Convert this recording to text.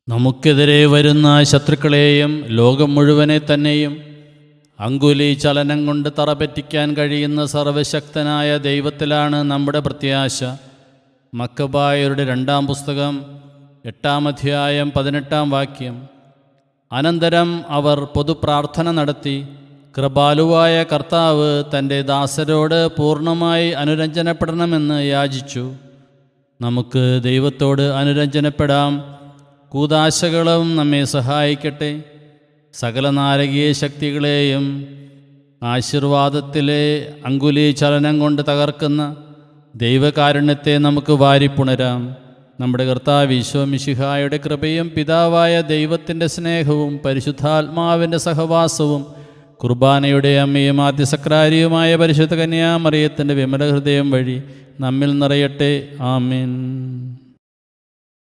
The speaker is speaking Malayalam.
നമുക്കെതിരെ വരുന്ന ശത്രുക്കളെയും ലോകം മുഴുവനെ തന്നെയും അങ്കുലി ചലനം കൊണ്ട് തറപറ്റിക്കാൻ കഴിയുന്ന സർവശക്തനായ ദൈവത്തിലാണ് നമ്മുടെ പ്രത്യാശ. മക്കബായരുടെ 2-ാം പുസ്തകം 8-ാം അധ്യായം 18-ാം വാക്യം. അനന്തരം അവർ പൊതുപ്രാർത്ഥന നടത്തി, കൃപാലുവായ കർത്താവ് തൻ്റെ ദാസരോട് പൂർണ്ണമായി അനുരഞ്ജനപ്പെടണമെന്ന് യാചിച്ചു. നമുക്ക് ദൈവത്തോട് അനുരഞ്ജനപ്പെടാം. കൂദാശകളും നമ്മെ സഹായിക്കട്ടെ. സകല നാരകീയ ശക്തികളെയും ആശീർവാദത്തിലെ അങ്കുലി ചലനം കൊണ്ട് തകർക്കുന്ന ദൈവകാരുണ്യത്തെ നമുക്ക് വാരിപ്പുണരാം. നമ്മുടെ കർത്താവ് ഈശോ മിശിഹായുടെ കൃപയും പിതാവായ ദൈവത്തിൻ്റെ സ്നേഹവും പരിശുദ്ധാത്മാവിൻ്റെ സഹവാസവും കുർബാനയുടെ അമ്മയും ആദ്യസക്രാരിയുമായ പരിശുദ്ധ കന്യാമറിയത്തിൻ്റെ വിമല ഹൃദയം വഴി നമ്മിൽ നിറയട്ടെ. ആമേൻ.